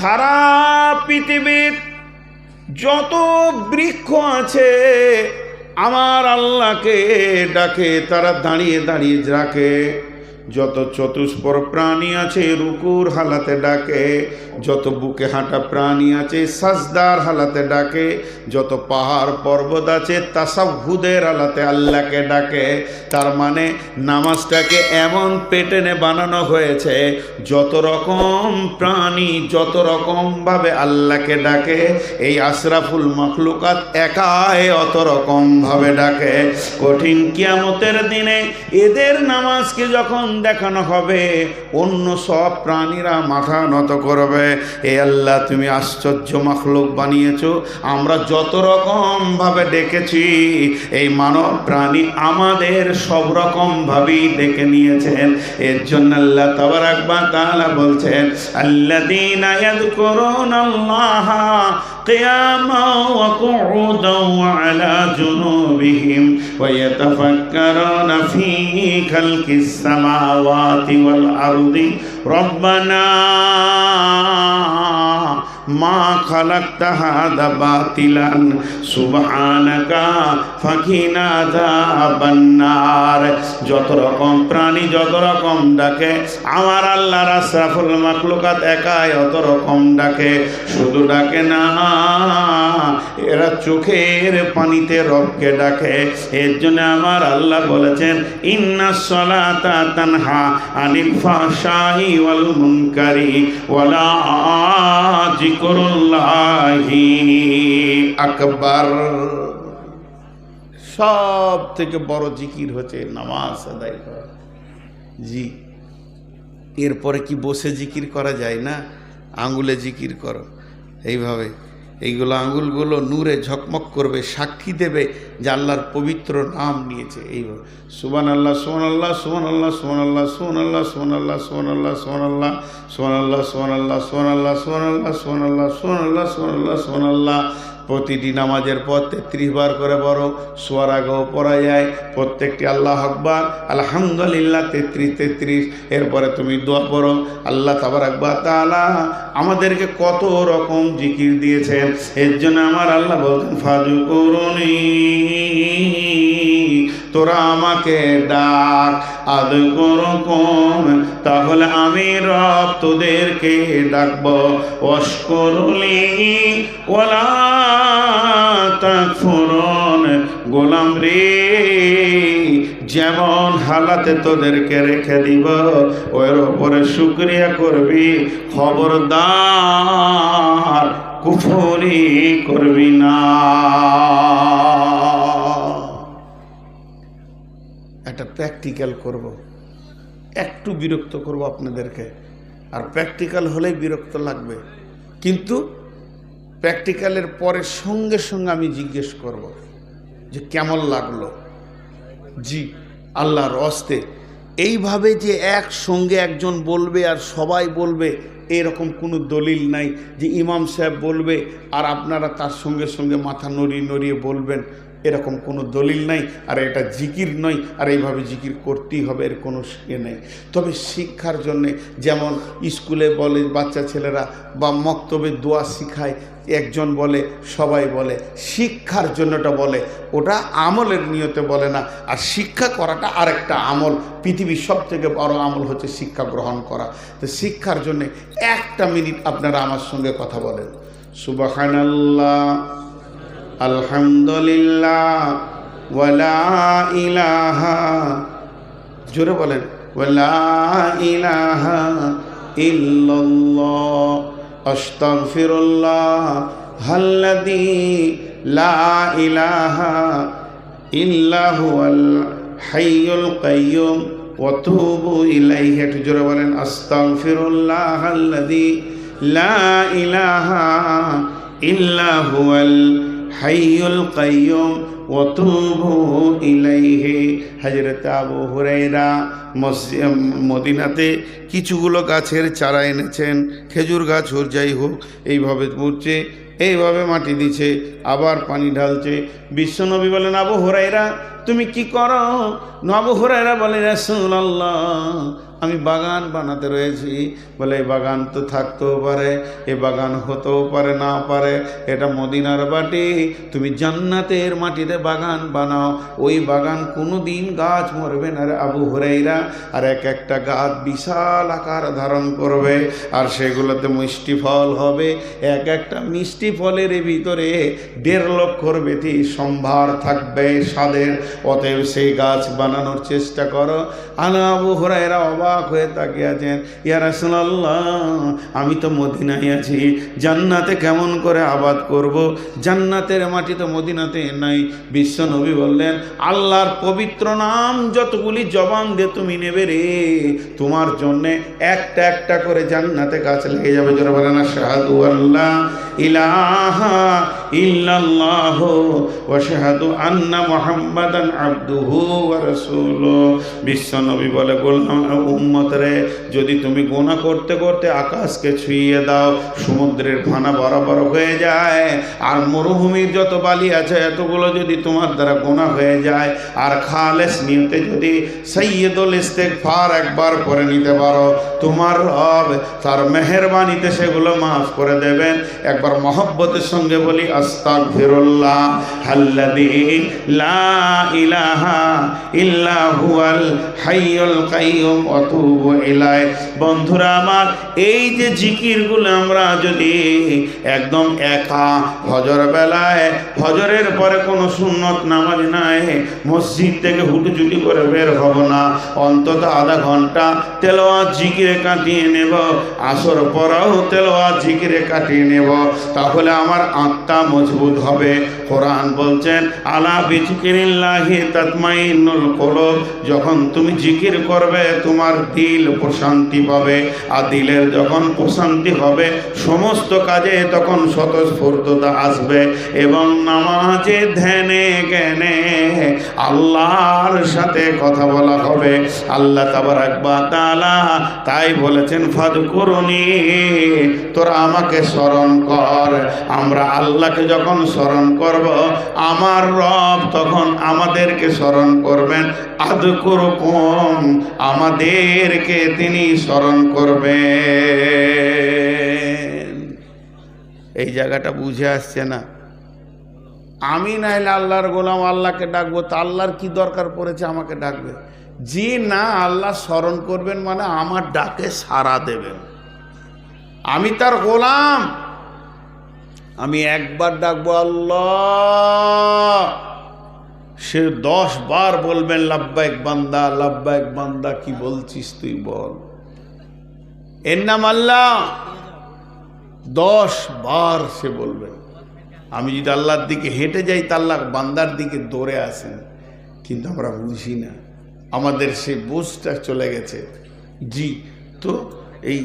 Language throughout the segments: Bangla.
সারা পৃথিবীর যত বৃক্ষ আছে আমার আল্লাহকে ডাকে, তারা দাঁড়িয়ে দাঁড়িয়ে ডাকে। যত চতুষ্পর প্রাণী আছে রুকুর হালাতে ডাকে, যত বুকে হাঁটা প্রাণী আছে সাজদার হালাতে ডাকে, যত পাহাড় পর্বত আছে তাসাহুদের হালাতে আল্লাহকে ডাকে। তার মানে নামাজটাকে এমন পেটেনে বানানো হয়েছে যত রকম প্রাণী যত রকমভাবে আল্লাহকে ডাকে, এই আশরাফুল মখলুকাত একাই অত রকমভাবে ডাকে। কঠিন কিয়ামতের দিনে এদের নামাজকে যখন দেখানো হবে অন্য সব প্রাণীরা মাথা নত করবে। এ আল্লাহ, তুমি আশ্চর্য মখলুক বানিয়েছো, আমরা যত রকম ভাবে ডেকেছি এই মানব প্রাণী আমাদের সব রকম ভাবেই ডেকে নিয়েছেন। এর জন্য আল্লাহ তাবারাক ওয়া তাআলা বলছেন, আল্লাযীনা ইয়াযকুরুনাল্লাহা কিয়ামান ওয়া কুউদান ওয়া আলা জুনুবিহিম ওয়া ইয়াতাফাক্কারুনা ফী খালকিস সামাওয়াতি ওয়াল আরদি রব্বানা মা খালাকতা হাযা বাতিলান সুবহানাকা ফাকিনা আযাবান নার। যত রকম প্রাণী যত রকম ডাকে আমার আল্লাহর আশরাফুল মাখলুকাত একাই অত রকম ডাকে। শুধু ডাকে না, এরা চোখের পানিতে রবকে ডাকে। এর জন্য আমার আল্লাহ বলেছেন, ইন্নাস সালাতা তানহা আনিল ফাহশাই ওয়াল মুনকারি ওয়ালা জিকরুল্লাহি আকবার। সব থেকে বড় জিকির হচ্ছে নামাজ আদায় করা। জি, এরপরে কি বসে জিকির করা যায় না? আঙ্গুলে জিকির করো, এইভাবে এইগুলো আঙ্গুলগুলো নূরে ঝকমক করবে, সাক্ষী দেবে যে আল্লাহর পবিত্র নাম নিয়েছে। এইভাবে সুবহানাল্লাহ সুবহানাল্লাহ সুবহানাল্লাহ সুবহানাল্লাহ সুবহানাল্লাহ সুবহানাল্লাহ সুবহানাল্লাহ সুবহানাল্লাহ সুবহানাল্লাহ সুবহানাল্লাহ সুবহানাল্লাহ সুবহানাল্লাহ সুবহানাল্লাহ সুবহানাল্লাহ সুবহানাল্লাহ সুবহানাল্লাহ। প্রতিটি নামাজের পর 33 বার করে বড় শোয়ার আগেও পড়া যায় প্রত্যেকটি আল্লাহ আকবার আলহামদুলিল্লাহ 33। এরপরে তুমি দোয়া পড়ো। আল্লাহ তাবারাক ওয়া তাআলা আমাদেরকে কত রকম জিকির দিয়েছেন। এর জন্য আমার আল্লাহ বলছেন, ফাযকুরুনি, তোরা আমাকে ডাক, আযকুরুকুম, তাহলে আমি রব তোদেরকে ডাকবো, ওয়াশকুরুলি ওয়ালা তাকফুরুন, গোলাম রে যেমন হালাতে তোদেরকে রেখে দিব ওর উপরে শুকরিয়া করবি, খবরদার কুফরি করবি না। একটা প্র্যাকটিক্যাল করব, একটু বিরক্ত করব আপনাদেরকে। আর প্র্যাকটিক্যাল হলেই বিরক্ত লাগবে, কিন্তু প্র্যাকটিক্যালের পরে সঙ্গে সঙ্গে আমি জিজ্ঞেস করব যে কেমন লাগলো। জি, আল্লাহর হস্তে এইভাবে যে একসঙ্গে একজন বলবে আর সবাই বলবে এরকম কোনো দলিল নাই যে ইমাম সাহেব বলবে আর আপনারা তার সঙ্গে সঙ্গে মাথা নড়িয়ে নড়িয়ে বলবেন, এরকম কোনো দলিল নাই। আর এটা জিকির নয়, আর এইভাবে জিকির করতেই হবে এর কোনো নেই। তবে শিক্ষার জন্যে যেমন স্কুলে বলে বাচ্চা ছেলেরা বা মক্তবে দোয়া শিখায়, একজন বলে সবাই বলে, শিক্ষার জন্যটা বলে, ওটা আমলের নিয়তে বলে না। আর শিক্ষা করাটা আরেকটা আমল, পৃথিবীর সব থেকে বড় আমল হচ্ছে শিক্ষা গ্রহণ করা। তো শিক্ষার জন্যে 1 মিনিট আপনারা আমার সঙ্গে কথা বলেন, সুবহানাল্লাহ আলহামদুলিল্লাহ ওয়ালা ইলাহা, জোরে বলেন, ওয়ালা ইলাহা ইল্লাল্লাহ আস্তাগফিরুল্লাহ আল্লাযী লা ইলাহা ইল্লা হুয়াল হাইয়ুল কাইয়্যুম ওয়া তুবু ইলাইহি। একটু জোরে বলেন, আস্তাগফিরুল্লাহ আল্লাযী লা ইলাহা ইল্লা হুয়াল হাইয়ুল কাইয়্যুম ওয়া তুবু ইলাইহি। হযরত আবু হুরায়রা মদিনাতে কিছুগুলো গাছের চারা এনেছেন, খেজুর গাছ হোক যাই হোক, এইভাবে পুড়ছে, এইভাবে মাটি দিচ্ছে, আবার পানি ঢালছে। বিশ্বনবী বলেন, আবু হুরায়রা তুমি কি করো? আবু হুরায়রা বলে, রাসূলুল্লাহ আমি বাগান বানাতে রয়েছি। বলে এই বাগান তো থাকতেও পারে, এ বাগান হতেও পারে, না পারে, এটা মদিনার মাটি, তুমি জান্নাতের মাটিতে বাগান বানাও, ওই বাগান কোনো দিন গাছ মরবে না রে আবু হুরাইরা। আর এক একটা গাছ বিশাল আকার ধারণ করবে, আর সেগুলোতে মিষ্টি ফল হবে। এক একটা মিষ্টি ফলের ভিতরে 1.5 লক্ষর বেশি সম্ভার থাকবে স্বাদের। অতএব সেই গাছ বানানোর চেষ্টা করো। আবু হুরায়রা অবাক হয়ে তাকিয়ে আছেন, ইয়া রাসূলুল্লাহ, আমি তো মদিনায় আছি, জান্নাতে কেমন করে আবাদ করব? জান্নাতের মাটি তো মদিনাতে নাই। বিশ্ব নবী বললেন, আল্লাহর পবিত্র নাম যতগুলি জবান দিয়ে তুমি নেবে রে, তোমার জন্যে একটা একটা করে জান্নাতে গাছ লেগে যাবে। যারা বলেন আশহাদু আল্লা ইলাহা ইল্লাল্লাহ ওয়া আশহাদু আন্না মুহাম্মাদান আবদুহু ওয়া রাসূলুহু। বিশ্ব নবী বলে, বললাম উম্মতরে, যদি তুমি গুনাহ করতে করতে আকাশকে ছুঁয়ে দাও, সমুদ্রের ফানা বরাবর হয়ে যায়, আর মরুভূমির যত বালি আছে এতগুলো যদি তোমার দ্বারা গুনাহ হয়ে যায়, আর খালেস নিয়তে যদি সাইয়্যিদুল ইস্তিগফার একবার করে নিতে পারো, তোমার রব তার মেহেরবানিতে সেগুলো মাফ করে দেবেন। একবার মহব্বতের সঙ্গে বলি আস্তাগফিরুল্লাহ আল্লাযী লা ইলাহা ইল্লা হুয়াল হাইয়ুল কাইয়ুম ওয়া তুবু ইলাইহি। বন্ধুরা আমার, এই যে জিকিরগুলো আমরা যদি একদম একা ফজর বেলায়, ফজরের পরে কোনো সুন্নত নামাজ নাই, মসজিদ থেকে হুটুচুটি করে বের হব না, অন্তত আধা ঘন্টা তেলাওয়াত জিকিরে কাটিয়ে নেব, আসর পরাও তেলাওয়াত জিকিরে কাটিয়ে নেব, তাহলে আমার আত্মা মজবুত হবে। কোরআন বলছেন, আলা বিযিকিরিল্লাহি তাতমাইন্নুল কুলুব, যখন তুমি জিকির করবে তোমার দিল প্রশান্তি পাবে, আর দিলের যখন প্রশান্তি হবে সমস্ত কাজে তখন স্বতঃস্ফূর্ততা আসবে, এবং নামাজে ধ্যানে জ্ঞানে আল্লাহর সাথে কথা বলা হবে। আল্লাহ তাবারাক ওয়া তাআলা তাই বলেছেন, ফাযকুরুনি, তোরা আমাকে স্মরণ কর। আমরা আল্লাহকে যখন স্মরণ করব, আমার রব তখন আমাদেরকে স্মরণ করবেন। আযকুরুকুম, আমাদেরকে তিনি স্মরণ করবেন। এই জায়গাটা বুঝে আসছে না? আমি নাইলে আল্লাহর গোলাম, আল্লাহকে ডাকবো, তা আল্লাহর কি দরকার পড়েছে আমাকে ডাকবে? জি না, আল্লাহ স্মরণ করবেন মানে আমার ডাকে সাড়া দেবেন। আমি তার গোলাম, আমি একবার ডাকবো আল্লাহ, সে 10 বার বলবেন লাব্বাইক বান্দা, লাব্বাইক বান্দা, কি বলছিস তুই বল। এর নাম আল্লাহ। 10 বার সে বলবেন। আমি যদি আল্লাহর দিকে হেঁটে যাই, তা আল্লাহ বান্দার দিকে দৌড়ে আসেন, কিন্তু আমরা বুঝি না, আমাদের সেই বুঝটা চলে গেছে। জি, তো এই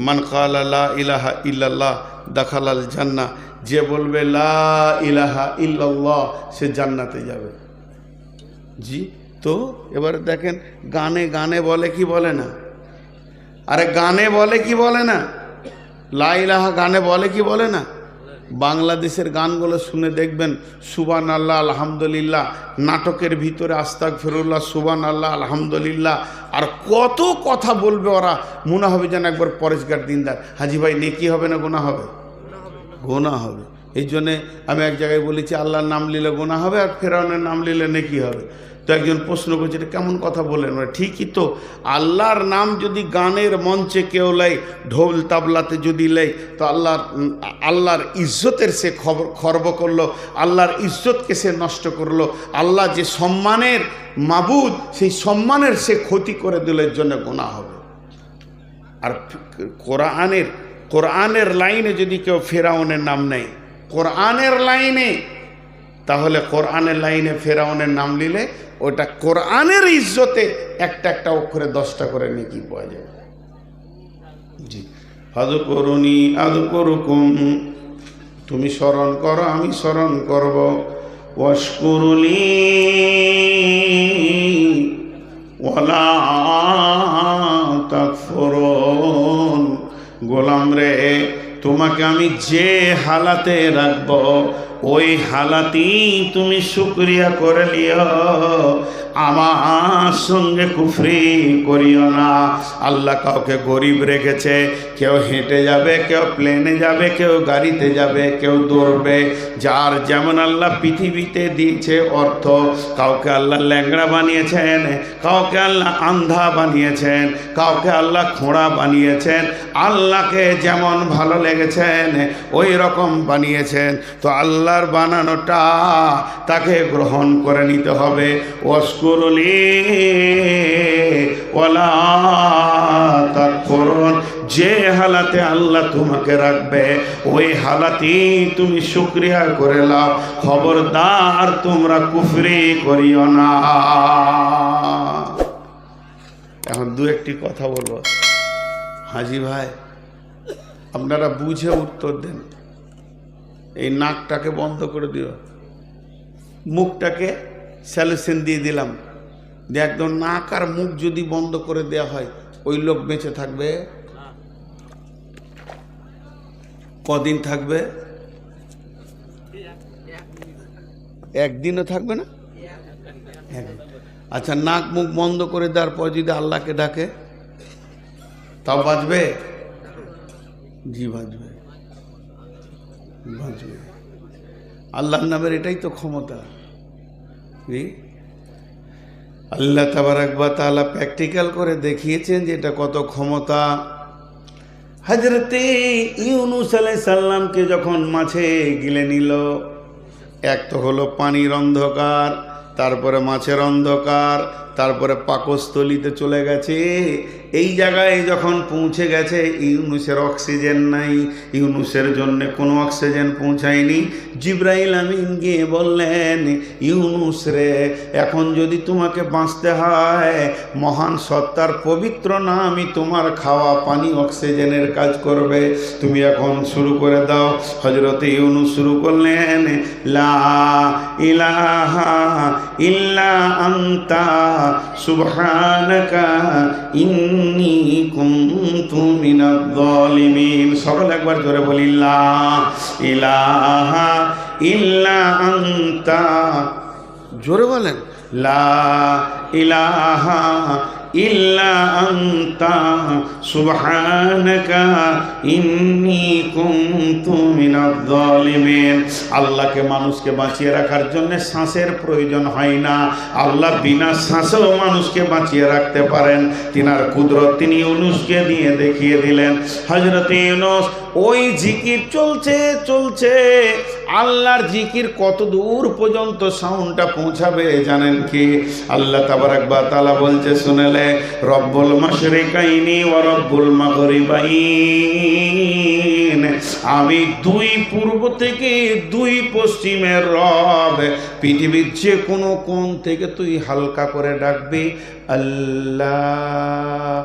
মান ক্বালা লা ইলাহা ইল্লাল্লাহ দাখালাল জান্নাহ, যে বলবে লা ইলাহা ইল্লাল্লাহ সে জান্নাতে যাবে। জি, তো এবারে দেখেন, গানে গানে বলে কি বলে না? আরে গানে বলে কি বলে না? লা ইলাহা গানে বলে কি বলে না? বাংলাদেশের গানগুলো শুনে দেখবেন, সুবহানাল্লাহ আলহামদুলিল্লাহ, নাটকের ভিতরে আস্তাগফিরুল্লাহ, সুবহানাল্লাহ আলহামদুলিল্লাহ, আর কত কথা বলবে ওরা, মনে হবে যেন একবার পরেশগার দিনদার। হাজি ভাই, নেকি হবে না গুনাহ হবে? গুনাহ হবে। এই জন্যে আমি এক জায়গায় বলেছি, আল্লাহর নাম নিলে গুনাহ হবে, আর ফেরাউনের নাম নিলে নেকি হবে। তো একজন প্রশ্ন করছে, এটা কেমন কথা বলেন? ঠিকই তো, আল্লাহর নাম যদি গানের মঞ্চে কেউ লেয়, ঢোল তাবলাতে যদি লেয়, তো আল্লাহর ইজ্জতের সে খর্ব করলো, আল্লাহর ইজ্জতকে সে নষ্ট করলো। আল্লাহ যে সম্মানের মাবুদ, সেই সম্মানের সে ক্ষতি করে দিল, এর জন্য গুনাহ হবে। আর কোরআনের লাইনে যদি কেউ ফেরাউনের নাম নেয়, কোরআনের লাইনে, তাহলে কোরআনের লাইনে ফেরাউনের নাম নিলে ওটা কোরআনের ইজ্জতে একটা একটা অক্ষরে 10টা করে নেকি পাওয়া যায়। জি, ফাযকুরুনি আযকুরুকুম, তুমি স্মরণ করো আমি স্মরণ করব। ওয়াশকুরুলি ওয়ালা তাকফুরুন, গোলাম রে, তোমাকে আমি যে হালাতে রাখবো ওই হালাতেই তুমি শুকরিয়া করে লিও, আমার সঙ্গে কুফরি করিও না। আল্লাহ কাউকে গরিব রেখেছে, কেউ হেঁটে যাবে, কেউ প্লেনে যাবে, কেউ গাড়িতে যাবে, কেউ দৌড়বে, যার যেমন আল্লাহ পৃথিবীতে দিয়েছে অর্থ। কাউকে আল্লাহ ল্যাংড়া বানিয়েছেন, কাউকে আল্লাহ আন্ধা বানিয়েছেন, কাউকে আল্লাহ খোঁড়া বানিয়েছেন। আল্লাহকে যেমন ভালো লেগেছেন ওই রকম বানিয়েছেন। তো আল্লাহর বানানোটা তাকে গ্রহণ করে নিতে হবে। ওয়াশকুরলি ওয়ালা তাকফুরুন, যে হালাতে আল্লাহ তোমাকে রাখবে ওই হালাতেই তুমি শুকরিয়া করে নাও। খবরদার তোমরা কুফরি করিও না। এখন দু একটি কথা বলবো। হাজি ভাই, আপনারা বুঝে উত্তর দেন। এই নাকটাকে বন্ধ করে দিও, মুখটাকে স্যালুশন দিয়ে দিলাম, যে একদম নাক আর মুখ যদি বন্ধ করে দেওয়া হয় ওই লোক বেঁচে থাকবে? কদিন থাকবে? একদিনও থাকবে না। আচ্ছা, নাক মুখ বন্ধ করে দেওয়ার পর যদি আল্লাহকে ডাকে তাও বাঁচবে? জি বাঁচবে, বাঁচবে। আল্লাহর নামের এটাই তো ক্ষমতা। আল্লাহ তাবারাক ওয়া তাআলা প্র্যাকটিক্যাল করে দেখিয়েছেন যে এটা কত ক্ষমতা। হযরতে ইউনূস আলাইহিস সালামকে যখন মাছে গিলে নিল, এক তো হলো পানির অন্ধকার, তারপরে মাছের অন্ধকার, তারপরে পাকস্থলিতে চলে গেছে। এই জায়গায় যখন পৌঁছে গেছে, ইউনূসের অক্সিজেন নাই, ইউনূসের জন্য কোনো অক্সিজেন পৌঁছায়নি। জিবরাইল আমিন গিয়ে বললেন, ইউনূস রে, এখন যদি তোমাকে বাঁচতে হয়, মহান সত্তার পবিত্র নামই তোমার খাওয়া পানি অক্সিজেনের কাজ করবে। তুমি এখন শুরু করে দাও। হযরতে ইউনূস শুরু করলেন, লা ইলাহা ইল্লা আনতা সুবহানাকা ইন্নী কুনতু মিনাজ জালিমিন। সকলে একবার জোরে বলি, লা ইলাহা ইল্লা আনতা। জোরে বলেন, লা ইলাহা ইল্লা আনতা সুবহানাকা ইন্নী কুনতু মিনাজ জালিমিন। আল্লাহকে মানুষকে বাঁচিয়ে রাখার জন্য শ্বাসের প্রয়োজন হয় না। আল্লাহ বিনা শ্বাসেও মানুষকে বাঁচিয়ে রাখতে পারেন। তিনার কুদরত তিনি ইউনূসকে দিয়ে দেখিয়ে দিলেন। হযরত ইউনূস ওই জিকির চলছে চলছে। আল্লাহর জিকির কত দূর পর্যন্ত সাউন্ডটা পৌঁছাবে জানেন কি? আল্লাহ তাবারাক ওয়া তাআলা বলছে, শুনেলে, রব্বুল মাশরিকাইনি ওয়া রব্বুল মাগরিবাইন, আমি দুই পূর্ব থেকে দুই পশ্চিমের রব। পৃথিবীর যে কোনো কোণ থেকে তুই হালকা করে ডাকবি আল্লাহ।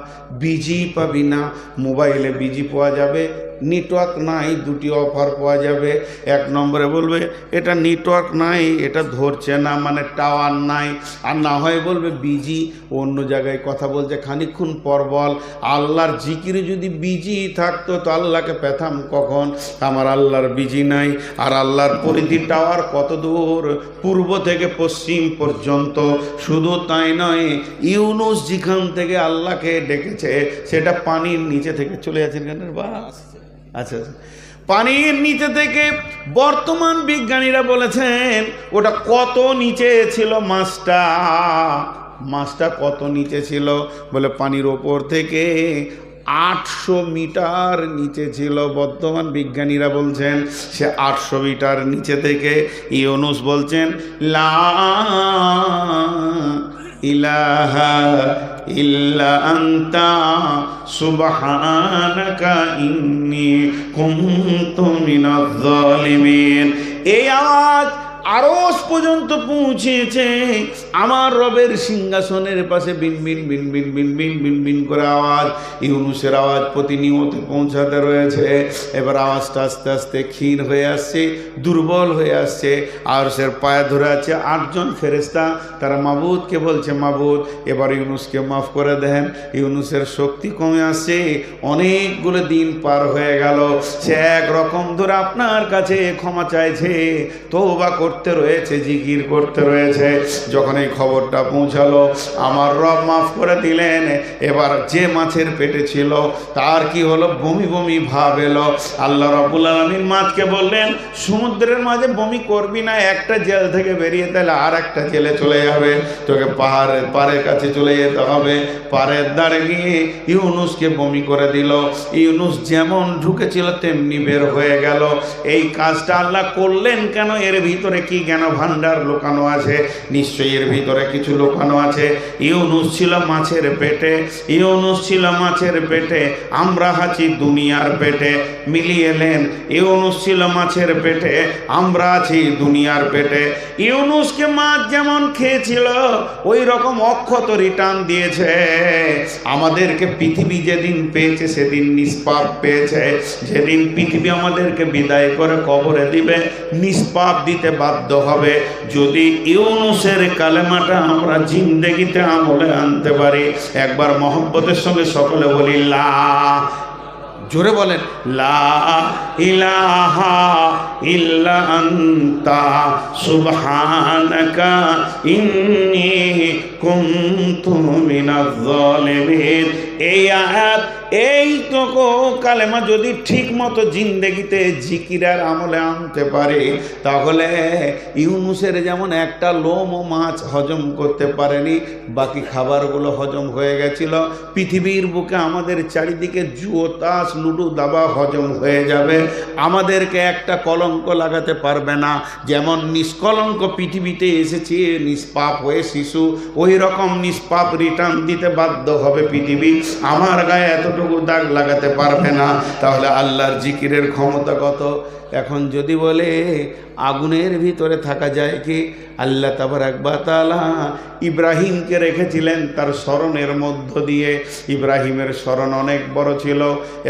বিজি পাবি না, মোবাইলে বিজি পাওয়া যাবে, নেটওয়ার্ক নাই, দুটি অফার পাওয়া যাবে। এক নম্বরে বলবে এটা নেটওয়ার্ক নাই, এটা ধরছে না, মানে টাওয়ার নাই। আর না হয় বলবে বিজি, অন্য জায়গায় কথা বলছে, খানিকক্ষণ পর বল। আল্লাহর জিকিরে যদি বিজি থাকতো তো আল্লাহকে পেতাম কখন? আমার আল্লাহর বিজি নাই। আর আল্লাহর পরিধি টাওয়ার কত দূর, পূর্ব থেকে পশ্চিম পর্যন্ত। শুধু তাই নয়, ইউনূস যেখান থেকে আল্লাহকে ডেকেছে সেটা পানির নিচে থেকে চলে যাচ্ছেন কেন বা? আচ্ছা, পানির নিচে থেকে। বর্তমান বিজ্ঞানীরা বলেছেন ওটা কত নিচে ছিল মাছটা কত নিচে ছিল? বলে পানির ওপর থেকে 800 মিটার নিচে ছিল। বর্তমান বিজ্ঞানীরা বলছেন সে 800 মিটার নিচে থেকে ইউনূস বলছেন, লা ইলাহা ইল্লা আনতা সুবহানাকা ইন্নী কুনতু মিনাজ জালিমিন। এই আওয়াজ আরশ পর্যন্ত পৌঁছেছে। আমার রবের সিংহাসনের পাশে বিন বিন বিন বিন বিন বিন বিন বিন করে আওয়াজ, ইউনুসের আওয়াজ প্রতিনিয়ত পৌঁছাতে রয়েছে। এবার আওয়াজটা আস্তে আস্তে ক্ষীণ হয়ে আসছে, দুর্বল হয়ে আসছে। আরশের পায়ে ধরে আছে 8 জন ফেরেশতা, তারা মাবুদকে বলছে, মাবুদ এবার ইউনুসকে মাফ করে দেন। ইউনুসের শক্তি কমে আসছে, অনেকগুলো দিন পার হয়ে গেল, সে একরকম ধরে আপনার কাছে ক্ষমা চাইছে, তওবা করতে রয়েছে, জিকির করতে রয়েছে। যখন এই খবরটা পৌঁছালো, আমার রব মাফ করে দিলেন। এবার যে মাছের পেটে ছিল তার কি হলো, বমি বমি ভাব এলো। আল্লাহ রাব্বুল আলামিন মাছকে বললেন, সমুদ্রের মাঝে বমি করবি না, একটা জেল থেকে বেরিয়ে তাহলে আর একটা জেলে চলে যাবে, তোকে পাড়ের কাছে চলে যেতে হবে। পাড়ের ধারে গিয়ে ইউনুসকে বমি করে দিল। ইউনুস যেমন ঢুকেছিল তেমনি বের হয়ে গেল। এই কাজটা আল্লাহ করলেন কেন? এর ভিতরে কি জ্ঞান ভান্ডার লুকানো আছে? নিশ্চয়ই এর ভিতরে কিছু লুকানো আছে। ইউনুস ছিল মাছের পেটে, ইউনুস ছিল মাছের পেটে, আমরা আছি দুনিয়ার পেটে। মিলিয়ে নেন, ইউনুস ছিল মাছের পেটে, আমরা আছি দুনিয়ার পেটে। ইউনুসকে মাছ যেমন খেয়েছিল ওই রকম অক্ষত রিটার্ন দিয়েছে। আমাদেরকে পৃথিবী যেদিন পেয়েছে সেদিন নিষ্পাপ পেয়েছে। যেদিন পৃথিবী আমাদেরকে বিদায় করে কবরে দিবে, নিষ্পাপ দিতে বাধ্য হবে। যদি ইউনুসের কালেমাটা আমরা জিন্দেগিতে আমলে আনতে পারি, একবার মহব্বতের সঙ্গে সকলে বলি লা, জোরে বলেন, লা ইলাহা ইল্লা আনতা সুবহানাকা ইন্নী কুনতু মিনাজ জালিমিন। এই আয়াত, এই তো কালেমা যদি ঠিক মতো জিন্দেগিতে জিকিরার আমলে আনতে পারে, তাহলে ইউনুসের যেমন একটা লোম ও মাছ হজম করতে পারেনি, বাকি খাবারগুলো হজম হয়ে গেছিল। পৃথিবীর বুকে আমাদের চারিদিকে জুয়ো, তাস, লুডু, দাবা হজম হয়ে যাবে, আমাদেরকে একটা কলঙ্ক লাগাতে পারবে না। যেমন নিষ্কলঙ্ক পৃথিবীতে এসেছে নিষ্পাপ হয়ে শিশু, ওই রকম নিষ্পাপ রিটার্ন দিতে বাধ্য হবে পৃথিবী। আমার গায়ে এতটুকু দাগ লাগাতে পারবে না। তাহলে আল্লাহর জিকিরের ক্ষমতা কত! এখন যদি বলে আগুনের ভিতরে থাকা যায় কি? আল্লাহ তাবারাক ওয়া তাআলা ইব্রাহিমকে রেখেছিলেন তার স্মরণের মধ্য দিয়ে। ইব্রাহিমের স্মরণ অনেক বড় ছিল।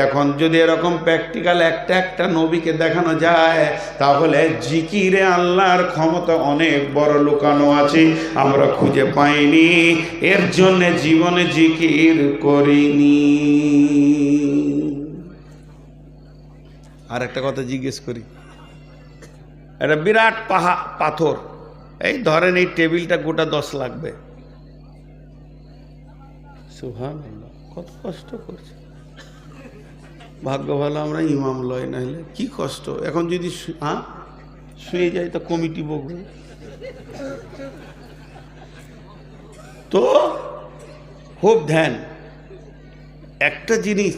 এখন যদি এরকম প্র্যাকটিক্যাল একটা একটা নবীকে দেখানো যায়, তাহলে জিকিরে আল্লাহর ক্ষমতা অনেক বড় লুকানো আছে, আমরা খুঁজে পাইনি, এর জন্যে জীবনে জিকির করিনি। আর একটা কথা জিজ্ঞেস করি, একটা বিরাট পাথর, এই ধরেন এই টেবিলটা গোটা 10 লাগবে। সুবহানাল্লাহ, কত কষ্ট করছে। ভাগ্য ভালো আমরা ইমাম লয়, না হলে কি কষ্ট। এখন যদি শুয়ে যাই তো কমিটি বকবে। তো খুব ধ্যান, একটা জিনিস,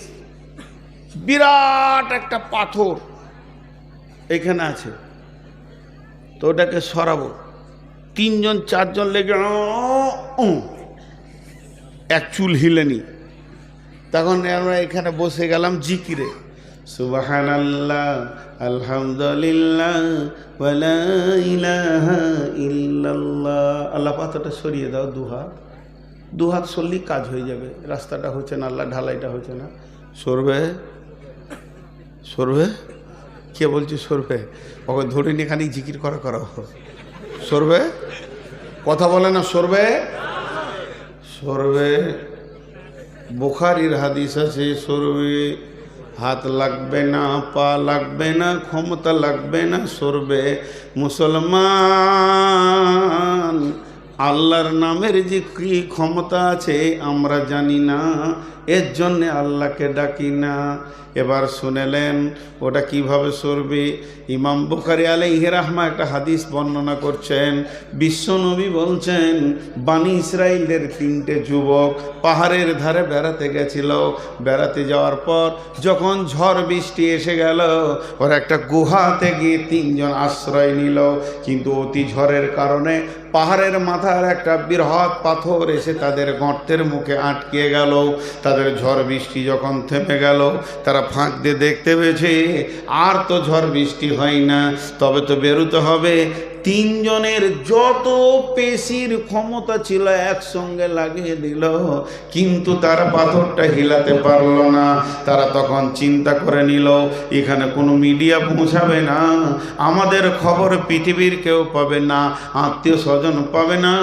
বিরাট একটা পাথর এখানে আছে, তো ওটাকে সরাবো, 3 জন 4 জন লেগে এক চুল হিলেনি। তখন আমরা এখানে বসে গেলাম জিকিরে, সুবহানাল্লাহ, আলহামদুলিল্লাহ, ওয়ালা ইলাহা ইল্লাল্লাহ। আল্লাহ পাথরটা সরিয়ে দাও, দু হাত সরলেই কাজ হয়ে যাবে। রাস্তাটা হচ্ছে না, আল্লাহ ঢালাইটা হচ্ছে না। সরবে সরবে, কে বলছে সরবে? ওকে ধরে নিয়ে খানিক জিকির করা সরবে, কথা বলে না, সরবে সরবে। বুখারীর হাদিস আছে, সরবে, হাত লাগবে না, পা লাগবে না, ক্ষমতা লাগবে না, সরবে। মুসলমান, আল্লাহর নামের যে কি ক্ষমতা আছে আমরা জানি না, এর জন্যে আল্লাহকে ডাকি না। এবার শুনেলেন ওটা কিভাবে সরবে। ইমাম বুখারী আলাইহি রাহমা একটা হাদিস বর্ণনা করছেন। বিশ্বনবী বলছেন, বানি ইসরাইলের 3টে যুবক পাহাড়ের ধারে বেড়াতে গেছিল। বেড়াতে যাওয়ার পর যখন ঝড় বৃষ্টি এসে গেল, ওরা একটা গুহাতে গিয়ে 3 জন আশ্রয় নিল। কিন্তু অতি ঝড়ের কারণে পাহাড়ের মাথার একটা বৃহৎ পাথর এসে তাদের গর্তের মুখে আটকে গেল। তাদের ঝড় বৃষ্টি যখন থেমে গেল, তারা ফাঁক দিয়ে দেখতে পেয়েছে আর তো ঝড় বৃষ্টি হয় না, তবে তো বেরোতে হবে। তিনজনের যত পেশির ক্ষমতা ছিল একসঙ্গে লাগিয়ে দিল, কিন্তু তারা পাথরটা হিলাতে পারল না। তারা তখন চিন্তা করে নিল এখানে কোনো মিডিয়া পৌঁছাবে না, আমাদের খবর পৃথিবীর কেউ পাবে না, আত্মীয় স্বজন পাবে না,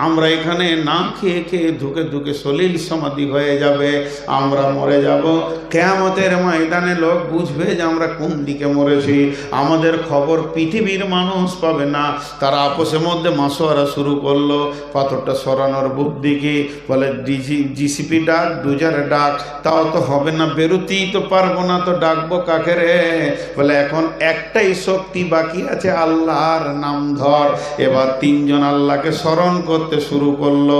আমরা এখানে না খেয়ে খেয়ে ধুকে ধুকে সলিল সমাধি হয়ে যাবে, আমরা মরে যাব। কিয়ামতের ময়দানে লোক বুঝবে যে আমরা কোন দিকে মরেছি, আমাদের খবর পৃথিবীর মানুষ পাবে না। তারা আপসের মধ্যে মাসোয়ারা শুরু করলো পাথরটা সরানোর বুদ্ধি কি। বলে জিসিপি ডাক, ডুজার ডাক, তাও তো হবে না, বেরোতেই তো পারবো না, তো ডাকবো কাকে রে? বলে এখন একটাই শক্তি বাকি আছে, আল্লাহর নাম ধর। এবার তিনজন আল্লাহকে স্মরণ করতে শুরু করলো।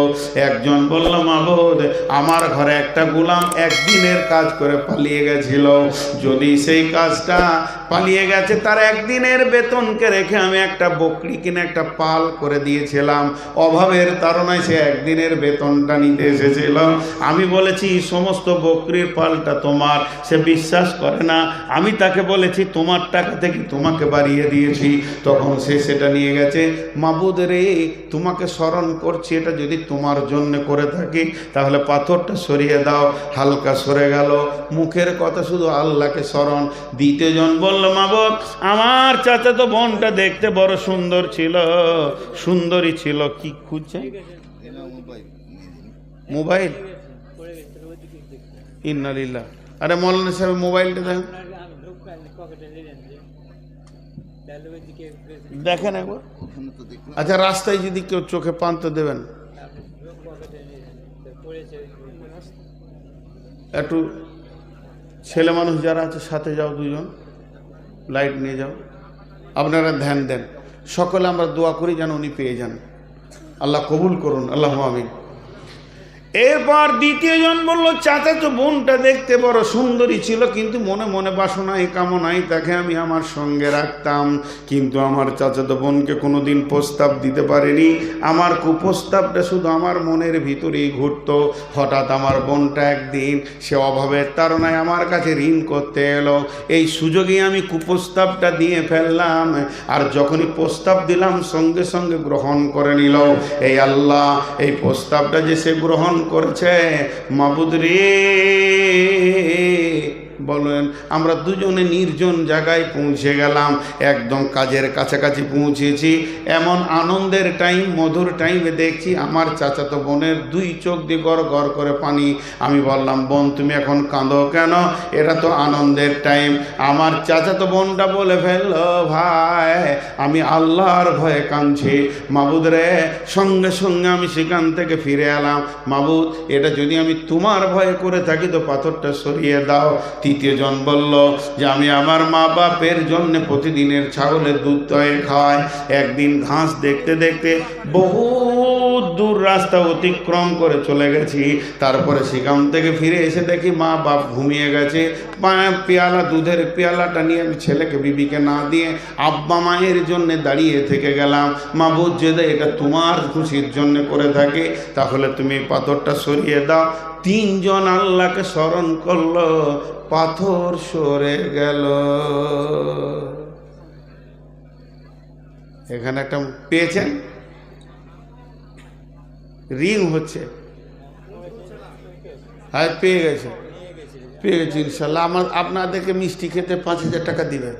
একজন বলল, মাবুদ আমার ঘরে একটা গোলাম একদিনের কাজ করে পালিয়ে গেছিল, যদি সেই কাজটা পালিয়ে গেছে তার একদিনের বেতনকে রেখে আমি একটা বকরি কিনে একটা পাল করে দিয়েছিলাম, অভাবের তাড়নায় সে একদিনের বেতনটা নিতে এসেছিল। আমি বলেছি সমস্ত বকরির পালটা তোমার, সে বিশ্বাস করে না। আমি তাকে বলেছি তোমার টাকা থেকে তোমাকে বাড়িয়ে দিয়েছি, তখন সে সেটা নিয়ে গেছে। মাবুদ রে তোমাকে স্মরণ করছি, এটা যদি তোমার জন্য করে থাকি তাহলে পাথরটা সরিয়ে দাও। হালকা সরে গেল, মুখের কথা শুধু আল্লাহকে স্মরণ। দ্বিতীয় জন বলল, মাবুদ আমার চাচা তো বোনটা দেখতে বড় সুন্দর ছিল, সুন্দরী ছিল, কি খুঁজছে? মোবাইল। ইন্নালিল্লাহ। আরে মৌলানা সাহেব মোবাইলটা দেখেন, দেখেন একবার। আচ্ছা রাস্তায় যদি কেউ চোখে পান তো দেবেন, একটু ছেলে মানুষ যারা আছে সাথে যাও, দুজন লাইট নিয়ে যাও, আপনারা ধ্যান দেন। সকলে আমরা দোয়া করি যেন উনি পেয়ে যান, আল্লাহ কবুল করুন, আল্লাহ আমিন। এরপর দ্বিতীয় জন বলল, চাচা তো বোনটা দেখতে বড় সুন্দরী ছিল, কিন্তু মনে মনে বাসনাই কামনাই তাকে আমি আমার সঙ্গে রাখতাম, কিন্তু আমার চাচা তো বোনকে কোনোদিন প্রস্তাব দিতে পারেনি, আমার কুপ্রস্তাবটা শুধু আমার মনের ভিতরেই ঘুরতো। হঠাৎ আমার বোনটা একদিন সে অভাবের তাড়নায় আমার কাছে ঋণ করতে এলো, এই সুযোগে আমি কুপ্রস্তাবটা দিয়ে ফেললাম, আর যখনই প্রস্তাব দিলাম সঙ্গে সঙ্গে গ্রহণ করে নিল। এই আল্লাহ এই প্রস্তাবটা যে সে গ্রহণ করেছে, মাবুদ রে বলেন আমরা দুজনে নির্জন জায়গায় পৌঁছে গেলাম, একদম কাজের কাছাকাছি পৌঁছেছি। এমন আনন্দের টাইম, মধুর টাইমে দেখছি আমার চাচাতো বোনের দুই চোখ দিয়ে গড় গড় করে পানি। আমি বললাম, বোন তুমি এখন কাঁদো কেন? এটা তো আনন্দের টাইম। আমার চাচাতো বোনটা বলে ফেলল, ভাই আমি আল্লাহর ভয়ে কাঁদছি। মাবুদ রে সঙ্গে সঙ্গে আমি সেখান থেকে ফিরে এলাম। মাবুদ এটা যদি আমি তোমার ভয়ে করে থাকি তো পাথরটা সরিয়ে দাও। তৃতীয় জন বলল যে আমি আমার মা বাপের জন্য প্রতিদিনের ছাগলের দুধ দয়ে খাওয়াই। একদিন ঘাস দেখতে দেখতে বহু দূর রাস্তা অতিক্রম করে চলে গেছি, তারপরে সেখান থেকে ফিরে এসে দেখি মা বাপ ঘুমিয়ে গেছে। পেয়ালা দুধের পেয়ালাটা নিয়ে আমি ছেলেকে বিবিকে না দিয়ে আব্বা মায়ের জন্য দাঁড়িয়ে থেকে গেলাম। মাবুদ যদি এটা তোমার খুশির জন্য করে থাকে তাহলে তুমি পাথরটা সরিয়ে দাও। তিনজন আল্লাহকে স্মরণ করলো, পাথর সরে গেল। এখানে একটা পেয়েছেন, রিং হচ্ছে, হ্যাঁ পেয়ে গেছে, পেয়ে গেছে ইনশাল্লাহ। আপনাদেরকে মিষ্টি খেতে 5,000 টাকা দিবে।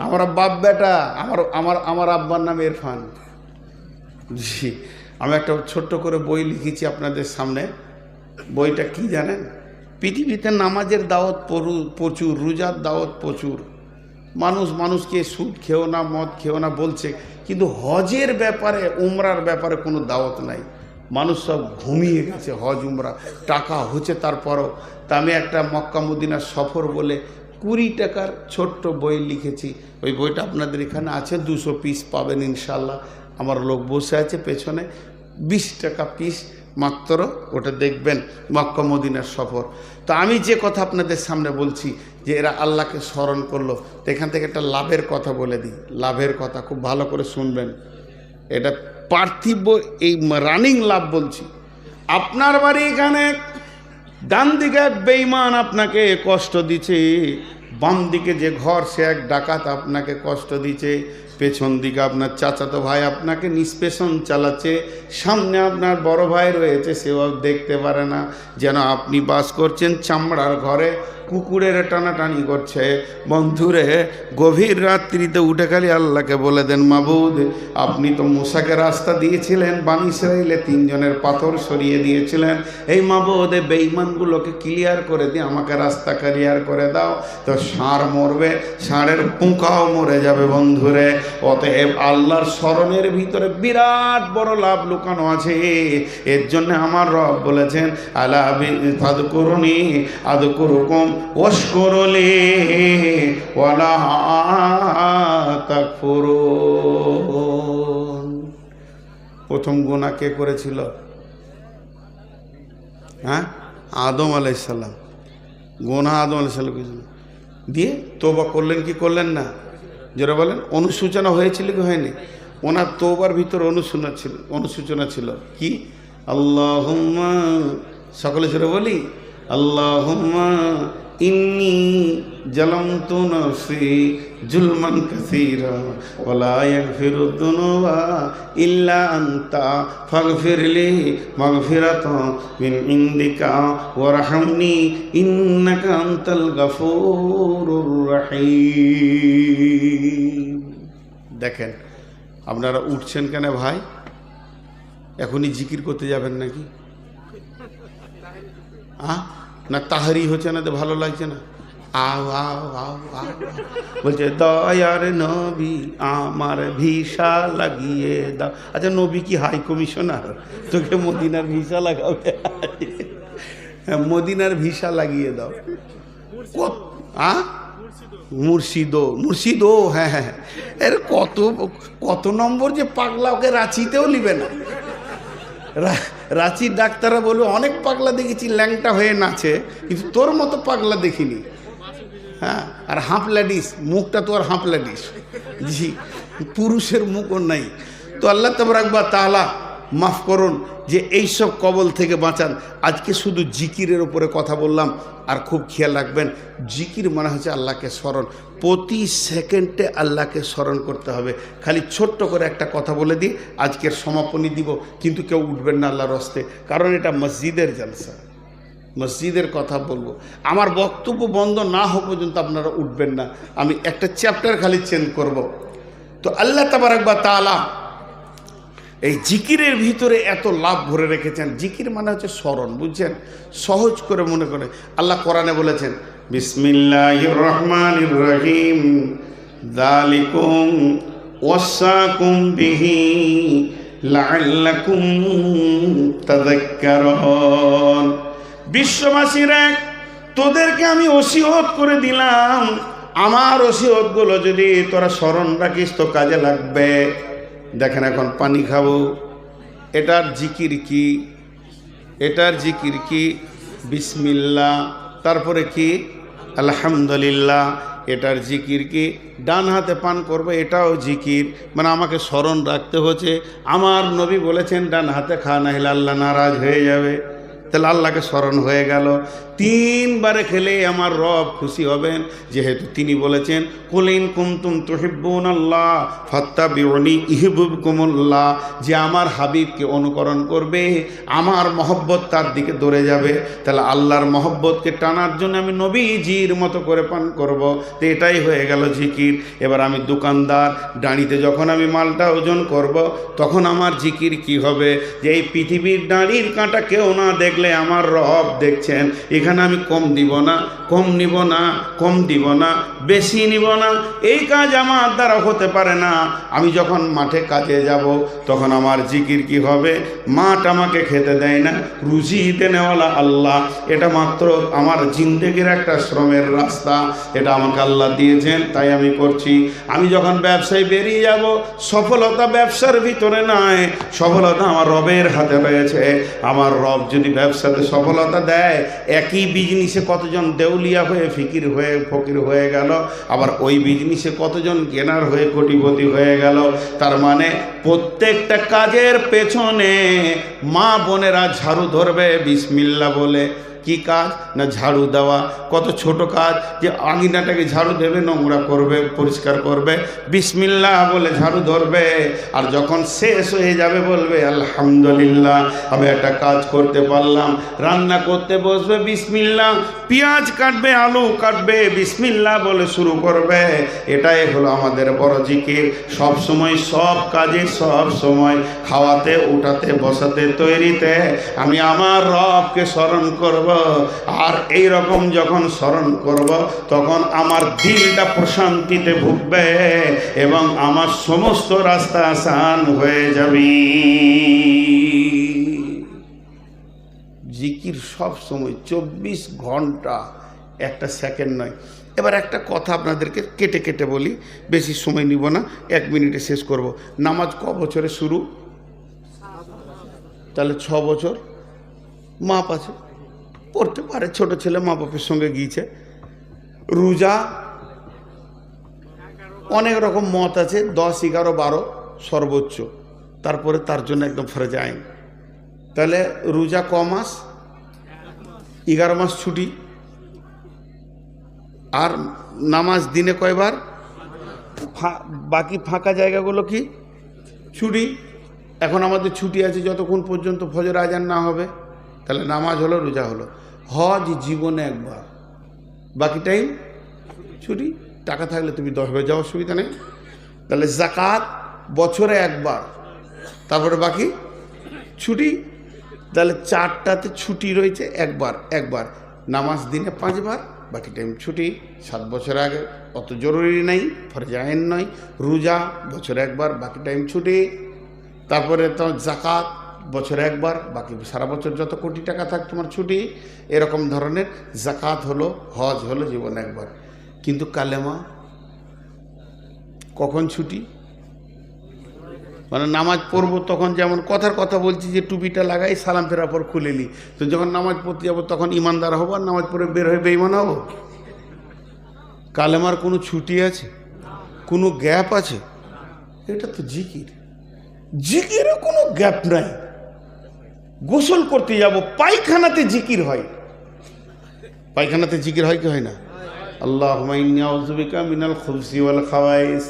আমরা বাপ বেটা, আমার আব্বার নাম ইরফান। জি, আমি একটা ছোট্ট করে বই লিখেছি আপনাদের সামনে। বইটা কি জানেন? পৃথিবীতে নামাজের দাওয়াত প্রচুর, রোজার দাওয়াত প্রচুর, মানুষকে সুদ খেও না, মদ খেও না বলছে, কিন্তু হজের ব্যাপারে, উমরার ব্যাপারে কোনো দাওয়াত নাই। মানুষ সব ঘুমিয়ে গেছে হজ উমরা, টাকা হচ্ছে তারপরও। তা আমি একটা মক্কা মদিনার সফর বলে 20 টাকার ছোট্ট বই লিখেছি। ওই বইটা আপনাদের এখানে আছে, 200 পিস পাবেন ইনশাল্লাহ। আমার লোক বসে আছে পেছনে, 20 টাকা পিস মাত্র, ওটা দেখবেন, মক্কা মদিনার সফর। তো আমি যে কথা আপনাদের সামনে বলছি যে এরা আল্লাহকে স্মরণ করলো, তো এখান থেকে একটা লাভের কথা বলে দিই। লাভের কথা খুব ভালো করে শুনবেন, এটা পার্থিব এই রানিং লাভ বলছি। আপনার বাড়ি এখানে ডান দিকে বেঈমান আপনাকে কষ্ট দিচ্ছে, বাম দিকে যে ঘর সে এক ডাকাত আপনাকে কষ্ট দিচ্ছে, পেছন দিকে আপনার চাচাতো ভাই আপনাকে নিষ্পেষণ চালাচ্ছে, সামনে আপনার বড় ভাই রয়েছে সেও দেখতে পারে না, যেন আপনি বাস করছেন চামড়ার ঘরে, কুকুরের টানাটানি করছে। বন্ধুরে, গভীর রাত্রিতে উঠে খালি আল্লাহকে বলে দেন, মাবুদ আপনি তো মুসাকে রাস্তা দিয়েছিলেন, বানি ইসরাইলে 3 জনের পাথর সরিয়ে দিয়েছিলেন, এই মাবুদ এই বেঈমানগুলোকে ক্লিয়ার করে দিয়ে আমাকে রাস্তা ক্লিয়ার করে দাও। তো ষাঁড় মরবে, ষাঁড়ের পুঁকাও মরে যাবে। বন্ধুরে, অতএব আল্লাহর স্মরণের ভিতরে বিরাট বড় লাভ লুকানো আছে। এর জন্য আমার রব বলেছেন, আলা ফাযকুরুনি আযকুরুকুম ওয়াশকুরুলি ওয়ালা তাকফুরুন। প্রথম গুনাহ কে করেছিল? হ্যাঁ, আদম আলাইহিস সালাম। গুনাহ আদম আলাইহিস সালাম করেছিল, দিয়ে তওবা করলেন কি করলেন না? যারা বলেন অনুসূচনা হয়েছিল কি হয়নি? ওনার তওবার ভিতরে অনুসূচনা ছিল কি? আল্লাহুম্মা, সকলে জোরে বলি, আল্লাহুম্মা ইন্নী জালামতু নাফসি জুলমান কাসীরা ওয়া লা ইয়াগফিরুদ যুনুবা ইল্লা আনতা ফাগফিরলি মাগফিরাতান মিন ইনদিকা ওয়ারহামনি ইন্নাকা আনতাল গাফুরুর রহিম। দেখেন আপনারা উঠছেন কেন ভাই? এখনই জিকির করতে যাবেন নাকি? না তাহারি হচ্ছে না, তো ভালো লাগছে না? আও আও আও আও বলছে, দয়ার নবী আমার ভিসা লাগিয়ে দাও। আচ্ছা, নবী কি হাই কমিশনার? তোকে মদিনার ভিসা লাগাবে? মদিনার ভিসা লাগিয়ে দাও। মুর্শিদো, হ্যাঁ হ্যাঁ, এর কত কত নম্বর যে পাগলা, ওকে রাঁচিতেও নিবে না। রাঁচির ডাক্তাররা বলবে, অনেক পাগলা দেখেছি ল্যাংটা হয়ে নাচে, কিন্তু তোর মতো পাগলা দেখিনি। হ্যাঁ, আর হাঁপ ল্যাডিস, মুখটা তো আর হাঁপ ল্যাডিস, জি, পুরুষের মুখও নাই। তো আল্লাহ তাবারাক ওয়া তাআলা মাফ করুন যে এইসব কবল থেকে বাঁচান। আজকে শুধু জিকিরের উপরে কথা বললাম, আর খুব খেয়াল রাখবেন, জিকির মানে হচ্ছে আল্লাহকে স্মরণ। প্রতি সেকেন্ডে আল্লাহকে স্মরণ করতে হবে। খালি ছোট্ট করে একটা কথা বলে দিই, আজকের সমাপনী দিব, কিন্তু কেউ উঠবেন না আল্লাহর হস্তে, কারণ এটা মসজিদের জলসা, মসজিদের কথা বলবো। আমার বক্তব্য বন্ধ না হওয়া পর্যন্ত আপনারা উঠবেন না। আমি একটা চ্যাপ্টার খালি চেঞ্জ করব। তো আল্লাহ তাবারাক ওয়া তাআলা এই জিকিরের ভিতরে এত লাভ ভরে রেখেছেন। জিকির মানে হচ্ছে স্মরণ, বুঝছেন? সহজ করে মনে করে আল্লাহ কোরআনে বলেছেন, বিসমিল্লাহির রহমানির রহিম, যালিকুম ওয়াসাকুম বিহি লাআল্লাকুম তাযাক্কারুন। বিশ্ববাসীরা, তোদেরকে আমি ওসিয়ত করে দিলাম, আমার ওসিয়তগুলো যদি তোরা স্মরণ রাখিস তো কাজে লাগবে। দেখেন, এখন পানি খাবো, এটার জিকির কি? এটার জিকির কি? বিসমিল্লাহ। তারপরে কি? আলহামদুলিল্লাহ। এটার জিকির কি? ডান হাতে পান করবো, এটাও জিকির, মানে আমাকে স্মরণ রাখতে হচ্ছে। আমার নবী বলেছেন ডান হাতে খা, না হলে আল্লাহ নারাজ হয়ে যাবে। তাহলে আল্লাহকে স্মরণ হয়ে গেল। 3 বারে খেলে আমার রব খুশি হবেন, যেহেতু তিনি বলেছেন, কুল ইন কুনতুম তুহিব্বুনাল্লাহ ফাত্তাবিউনি ইউহিব্বুকুমুল্লাহ, যে আমার হাবিবকে অনুকরণ করবে, আমার মহব্বত তার দিকে দৌড়ে যাবে। তাহলে আল্লাহর মহব্বতকে টানার জন্য আমি নবীজির মতো করে পান করব। তো এটাই হয়ে গেল জিকির। এবার আমি দোকানদার, দাঁড়িতে যখন আমি মালটা ওজন করব, তখন আমার জিকির কি হবে? যে এই পৃথিবীর দাঁড়ির কাঁটা কেউ না দেখলে আমার রব দেখছেন। এখানে আমি কম দিব না, কম নিব না, কম দিব না, বেশি নিব না, এই কাজ আমার দ্বারা হতে পারে না। আমি যখন মাঠে কাজে যাব, তখন আমার জিকির কি হবে? মাঠ আমাকে খেতে দেয় না, রুজি দেনেওয়ালা আল্লাহ। এটা মাত্র আমার জিন্দেগির একটা শ্রমের রাস্তা, এটা আমাকে আল্লাহ দিয়েছেন, তাই আমি করছি। আমি যখন ব্যবসায় বেরিয়ে যাব, সফলতা ব্যবসার ভিতরে নয়, সফলতা আমার রবের হাতে রয়েছে। আমার রব যদি ব্যবসাতে সফলতা দেয়, একই বিজনেসে কতজন দেউলিয়া হয়ে ফকির হয়ে গেল, আবার ওই বিজনেসে কতজন কেনার হয়ে কোটিপতি হয়ে গেল। তার মানে প্রত্যেকটা কাজের পেছনে মা বোনেরা ঝাড়ু ধরবে বিসমিল্লাহ বলে, কি কাজ না ঝাড়ু দেওয়া। কত ছোট কাজ যে আঙিনাটাকে ঝাড়ু দেবে, নোংরা করবে, পরিষ্কার করবে, বিসমিল্লাহ বলে ঝাড়ু ধরবে, আর যখন শেষ হয়ে যাবে বলবে আলহামদুলিল্লাহ আমি একটা কাজ করতে পারলাম। রান্না করতে বসবে বিসমিল্লাহ, পেঁয়াজ কাটবে, আলু কাটবে, বিসমিল্লাহ বলে শুরু করবে। এটাই হলো আমাদের বড় জিকির। সব সময়, সব কাজে, সব সময়, খাওয়াতে, উঠাতে, বসাতে, তৈরিতে আমি আমার রবকে স্মরণ করব। আর এই রকম যখন স্মরণ করব তখন আমার দিলটা প্রশান্তিতে ভুগবে এবং আমার সমস্ত রাস্তা আসান হয়ে যাবে। জিকির সব সময় 24 ঘন্টা, একটা সেকেন্ড নয়। এবার একটা কথা আপনাদেরকে কেটে কেটে বলি, বেশি সময় নিব না, 1 মিনিটে শেষ করব। নামাজ ক বছরে শুরু? তাহলে 6 বছর মাপ আছে, পড়তে পারে। ছোট ছেলে মা বাপের সঙ্গে গিয়েছে। রোজা অনেক রকম মত আছে, 10, 11, 12 সর্বোচ্চ, তারপরে তার জন্য একদম ফরজ আইন। তাহলে রোজা ক মাস? 11 মাস ছুটি। আর নামাজ দিনে কয়বার? বাকি ফাঁকা জায়গাগুলো কি ছুটি। এখন আমাদের ছুটি আছে যতক্ষণ পর্যন্ত ফজর আজান না হবে। তাহলে নামাজ হলো, রোজা হলো। হজ জীবনে একবার, বাকি টাইম ছুটি। টাকা থাকলে তুমি 10 বার যাওয়ার অসুবিধা নেই। তাহলে যাকাত বছরে একবার, তারপরে বাকি ছুটি। তাহলে 4টাতে ছুটি রয়েছে, একবার। নামাজ দিনে 5 বার, বাকি টাইম ছুটি। 7 বছর আগে অত জরুরি নেই, ফরজ আইন নয়। রোজা বছরে একবার, বাকি টাইম ছুটি। তারপরে তো যাকাত বছরে একবার, বাকি সারা বছর যত কোটি টাকা থাক তোমার ছুটি। এরকম ধরনের যাকাত হলো, হজ হলো জীবনে একবার। কিন্তু কালেমা কখন ছুটি? মানে নামাজ পড়বো তখন, যেমন কথার কথা বলছি যে টুপিটা লাগাই, সালাম ফেরার পর খুলে নিই, তো যখন নামাজ পড়তে যাবো তখন ইমানদার হবো, আর নামাজ পড়ে বের হয়ে বেঈমান হবো? কালেমার কোনো ছুটি আছে? কোনো গ্যাপ আছে? এটা তো জিকির। জিকিরে কোনো গ্যাপ নাই। গোসল করতে যাব, পায়খানাতে জিকির হয়। পায়খানাতে জিকির হয় কি হয় না? আল্লাহুম্মা ইন্নী আউযু বিকা মিনাল খুবসি ওয়াল খাবাইস।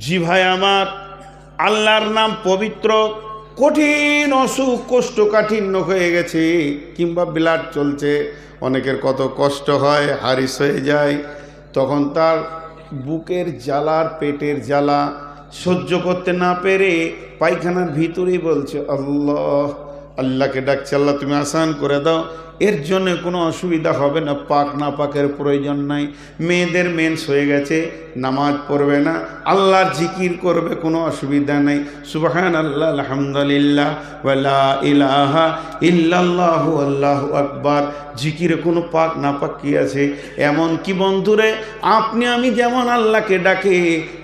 জি ভাই আমার, আল্লাহর নাম পবিত্র। কঠিন অসুখ, কোষ্ঠকাঠিন্য হয়ে গেছে, কিংবা ব্লাড চলছে, অনেকের কত কষ্ট হয়, হারিস হয়ে যায়, তখন তার বুকের জ্বালার, পেটের জ্বালা সহ্য করতে না পেরে পায়খানার ভিতরেই বলছে আল্লাহ, আল্লাহকে ডাকছে, আল্লাহ তুমি আসান করে দাও। এর জন্য কোনো অসুবিধা হবে না, পাক না পাকের প্রয়োজন নাই। মেয়েদের মেন্স হয়ে গেছে, নামাজ পড়বে না, আল্লাহর জিকির করবে, কোনো অসুবিধা নাই। সুবহানাল্লাহ, আলহামদুলিল্লাহ, ওয়ালা ইলাহা ইল্লাল্লাহু, আল্লাহু আকবার। জিকিরে কোনো পাক না পাক কি আছে? এমন কি বন্ধুরে, আপনি আমি যেমন আল্লাহকে ডাকে,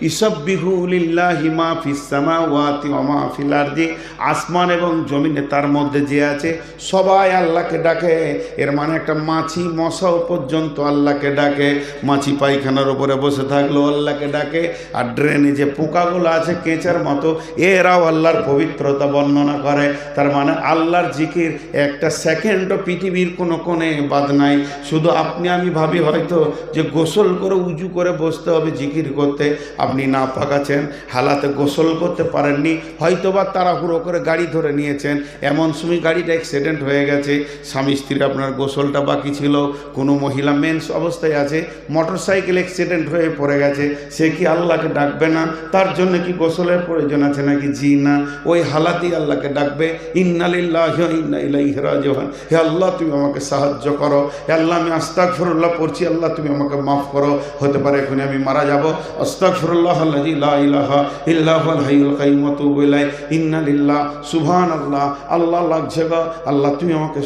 ইসাব্বিহু লিল্লাহি মা ফিস সামাওয়াতি ওয়া মা ফিল আরদি, আসমান এবং জমিনে তার মধ্যে যে আছে সবাই আল্লাহকে ডাকে। এর মানে একটা মাছি মশাও পর্যন্ত আল্লাহকে ডাকে। মাছি পায়খানার উপরে বসে থাকলেও আল্লাহকে ডাকে, আর ড্রেনে যে পোকাগুলো আছে কেঁচার মতো, এরাও আল্লাহর পবিত্রতা বর্ণনা করে। তার মানে আল্লাহর জিকির একটা সেকেন্ডও পৃথিবীর কোনো কোণে বাদ নাই। শুধু আপনি আমি ভাবি হয়তো যে গোসল করে উজু করে বসতে হবে জিকির করতে। আপনি না পাক আছেন, হালাতে গোসল করতে পারেননি, হয়তোবা তাড়াহুড়ো করে গাড়ি ধরে নিয়েছেন, এমন সময় গাড়িটা অ্যাক্সিডেন্ট হয়ে গেছে, স্বামী স্ত্রী আপনার গোসলটা বাকি ছিল, কোনো মহিলা মেন্স অবস্থায় আছে, মোটরসাইকেল অ্যাক্সিডেন্ট হয়ে পড়ে গেছে, সে কি আল্লাহকে ডাকবে না? তার জন্য কি গোসলের প্রয়োজন আছে নাকি? জি না। ওই হালাতেই আল্লাহকে ডাকবে, ইন্না লিল্লাহি ওয়া ইন্না ইলাইহি রাজিউন। হে আল্লাহ তুমি আমাকে সাহায্য করো, হে আল্লাহ আমি আস্তাগফিরুল্লাহ পড়ছি, আল্লাহ তুমি আমাকে মাফ করো। হতে পারে এখন আমি মারা যাব, আস্তাগফিরুল্লাহ আল্লাযী লা ইলাহা ইল্লা হুয়াল হাইয়ুল কাইয়্যুম ওয়া তুবু ইলাইহি, ইন্না লিল্লাহ, সুবহানাল্লাহ, আল্লাহ লাগছে গো, আল্লাহ তুমি আমাকে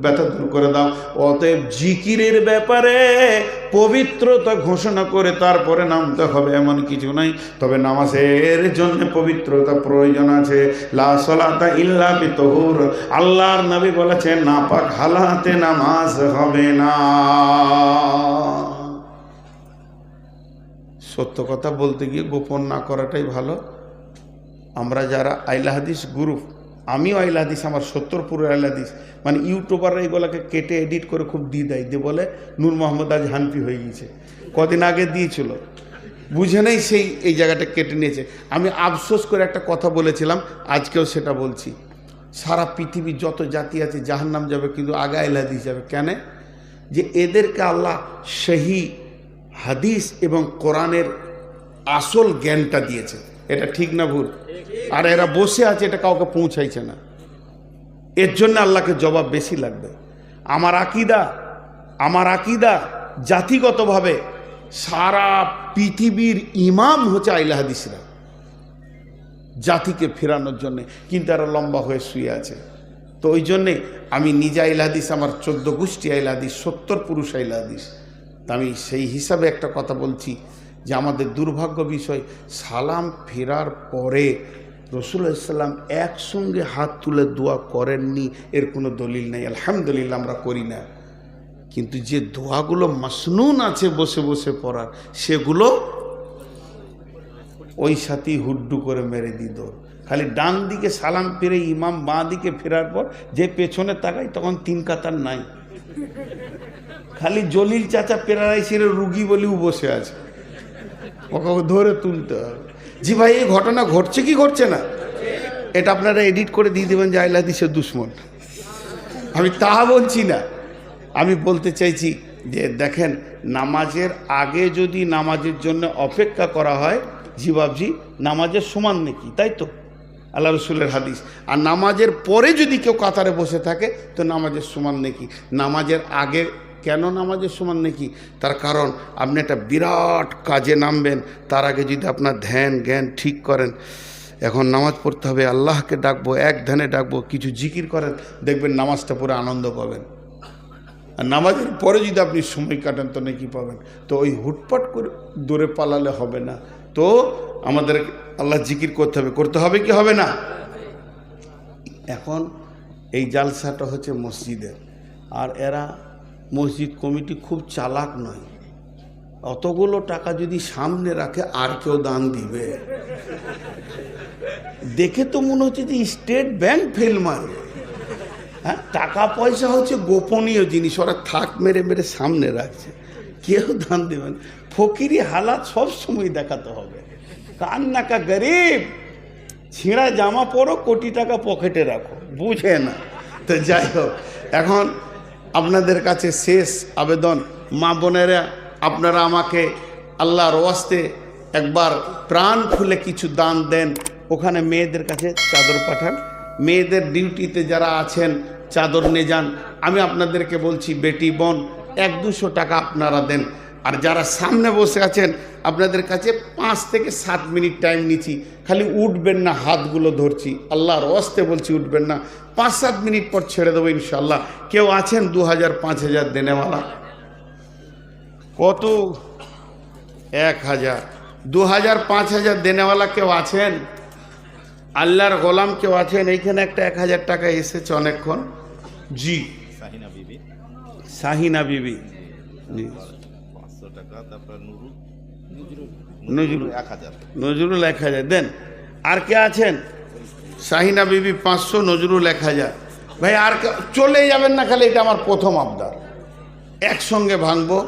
ব্যথা দূর করে দাও। অতএব জিকিরের ব্যাপারে পবিত্রতা ঘোষণা করে তারপরে নামতে হবে এমন কিছু নাই, তবে নামাজের জন্য পবিত্রতা প্রয়োজন আছে। লা সালাতা ইল্লা বিতহুর, আল্লাহর নবী বলেছেন নাপাক হালাতে নামাজ হবে না। সত্য কথা বলতে গিয়ে গোপন না করাটাই ভালো। আমরা যারা আহলে হাদিস গ্রুপ আমিও আইল হাদিস, আমার 70 পুরো আইল হাদিস, মানে ইউটিউবাররা এগুলোকে কেটে এডিট করে খুব দিয়ে দেয়, দিয়ে বলে নূর মোহাম্মদ আজ হানফি হয়ে গিয়েছে। কদিন আগে দিয়েছিল, বুঝে নেই সেই এই জায়গাটা কেটে নিয়েছে। আমি আফসোস করে একটা কথা বলেছিলাম, আজকেও সেটা বলছি, সারা পৃথিবীর যত জাতি আছে জাহান্নাম যাবে, কিন্তু আগে আইল হাদিস যাবে। কেন? যে এদেরকে আল্লাহ সহি হাদিস এবং কোরআনের আসল জ্ঞানটা দিয়েছে। এটা ঠিক না ভুল? আর এরা বসে আছে, এটা কাউকে পৌঁছাইছে না, এর জন্য আল্লাহকে জবাব বেশি লাগবে। আমার আকিদা জাতিগতভাবে সারা পৃথিবীর ইমাম হচ্ছে আইলা হাদিসরা, জাতিকে ফেরানোর জন্যে, কিন্তু এরা লম্বা হয়ে শুয়ে আছে। তো ওই জন্যে আমি নিজে আইল হাদিস, আমার 14 গোষ্ঠী আইল হাদিস, 70 পুরুষ আইল হাদিস। তা আমি সেই হিসাবে একটা কথা বলছি যে আমাদের দুর্ভাগ্য বিষয়, সালাম ফেরার পরে রাসূলুল্লাহ সাল্লাল্লাহু আলাইহি ওয়াসাল্লাম একসঙ্গে হাত তুলে দোয়া করেননি, এর কোনো দলিল নেই। আলহামদুলিল্লাহ আমরা করি না, কিন্তু যে দোয়াগুলো মাসনুন আছে বসে বসে পড়ার, সেগুলো ওই সাথেই হুড্ডু করে মেরে দিত। খালি ডান দিকে সালাম ফিরে ইমাম বাঁ দিকে ফেরার পর যে পেছনে তাকাই তখন 3 কাতার নাই, খালি জলিল চাচা পেরারাইছিরে রুগী বলেও বসে আছে, ওকে ধরে তুলতে হবে। জি ভাই, এই ঘটনা ঘটছে কি ঘটছে না, এটা আপনারা এডিট করে দিয়ে দেবেন যে আইল হাদিসের দুশ্মন। আমি তা বলছি না, আমি বলতে চাইছি যে দেখেন, নামাজের আগে যদি নামাজের জন্য অপেক্ষা করা হয়, জি বাবজি, নামাজের সমান নেকি, তাই তো আল্লাহ রসুলের হাদিস। আর নামাজের পরে যদি কেউ কাতারে বসে থাকে তো নামাজের সমান নেকি। নামাজের আগে কেন নামাজের সমান নেকি? তার কারণ আপনি একটা বিরাট কাজে নামবেন, তার আগে যদি আপনার ধ্যান জ্ঞান ঠিক করেন, এখন নামাজ পড়তে হবে, আল্লাহকে ডাকবো, এক ধ্যানে ডাকবো, কিছু জিকির করেন, দেখবেন নামাজটা পুরো আনন্দ পাবেন। আর নামাজের পরে যদি আপনি সময় কাটান তো নাকি পাবেন। তো ওই হুটপাট করে দূরে পালালে হবে না, তো আমাদের আল্লাহ জিকির করতে হবে কি হবে না? এখন এই জালসাটা হচ্ছে মসজিদের, আর এরা মসজিদ কমিটি খুব চালাক নয়, অতগুলো টাকা যদি সামনে রাখে আর কেউ দান দিবে, দেখে তো মনে হচ্ছে যে স্টেট ব্যাংক ফেল মারবে। হ্যাঁ, টাকা পয়সা হচ্ছে গোপনীয় জিনিস, ওরা থাক মেরে মেরে সামনে রাখছে, কেউ দান দেবেন। ফকিরি হালাত সব সময় দেখাতে হবে, কান্নাকা গরিব, ছিঁড়া জামা পরো, কোটি টাকা পকেটে রাখো, বুঝে না। তো যাই হোক, এখন আপনাদের কাছে শেষ আবেদন, মা বোনেরা, আপনারা আমাকে আল্লাহর ওয়াস্তে একবার প্রাণ খুলে কিছু দান দেন। ওখানে মেয়েদের কাছে চাদর পাঠান, মেয়েদের ডিউটিতে যারা আছেন চাদর নিয়ে যান। আমি আপনাদেরকে বলছি, বেটি বোন 100-200 টাকা আপনারা দেন। আর যারা সামনে বসে আছেন, আপনাদের কাছে 5 থেকে 7 মিনিট টাইম নিচ্ছি, খালি উঠবেন না, হাতগুলো ধরছি, আল্লাহর ওয়াস্তে বলছি উঠবেন না, 5-7 মিনিট পর ছেড়ে দেবো ইনশাল্লাহ। কেউ আছেন 2000-5000 দেনেওয়ালা? কত? 1000, 2000, 5000 দেনেওয়ালা কেউ আছেন? আল্লাহর গোলাম কেউ আছেন? এইখানে একটা 1000 টাকা এসেছে অনেকক্ষণ। জি, শাহিনা বিবি, নজরুল 1000 দেন। আর কে আছেন? শাহিনা বিবি 500, নজরুল 1000। ভাই আর চলে যাবেন না, খালি এটা আমার প্রথম আবদার, একসঙ্গে ভাঙবো,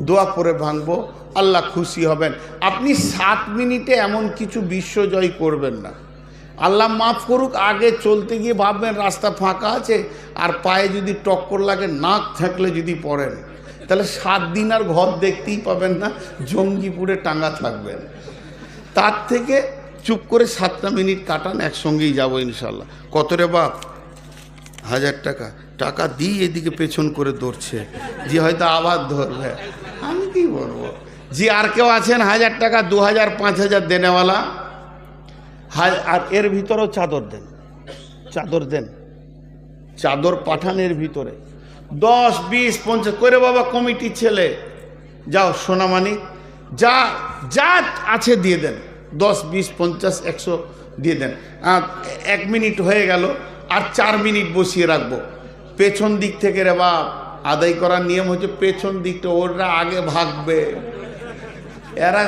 দোয়া করে ভাঙবো, আল্লাহ খুশি হবেন। আপনি 7 মিনিটে এমন কিছু বিশ্বজয় করবেন না, আল্লাহ মাফ করুক। আগে চলতে গিয়ে ভাববেন রাস্তা ফাঁকা আছে, আর পায়ে যদি টক্কর লাগে, নাক থাকলে যদি পড়েন, তাহলে 7 দিন আর ঘর দেখতেই পাবেন না, জঙ্গিপুরে টাঙ্গা থাকবেন। তার থেকে চুপ করে 7টা মিনিট কাটান, একসঙ্গেই যাবো ইনশাল্লাহ। কত রে বাপ? 1000 টাকা। টাকা দিই এদিকে পেছন করে দৌড়ছে, যে হয়তো আবার ধরবে, আমি কি বলবো। জি, আর কেউ আছেন 1000 টাকা, 2000, 5000 দেনেওয়ালা? আর এর ভিতরেও চাদর দেন, চাদর দেন, চাদর পাঠানের ভিতরে 10, 20, 50 করে। বাবা কমিটির ছেলে, যাও সোনামানি, যা যা আছে দিয়ে দেন, 10, 20, 50, 100 দিয়ে দেন। 1 মিনিট হয়ে গেল, আর 4 মিনিট বসিয়ে রাখবো। পেছন দিক থেকে রে বাপ, আদায় করার নিয়ম হচ্ছে পেছন দিকটা, ওরা আগে ভাগবে। এরা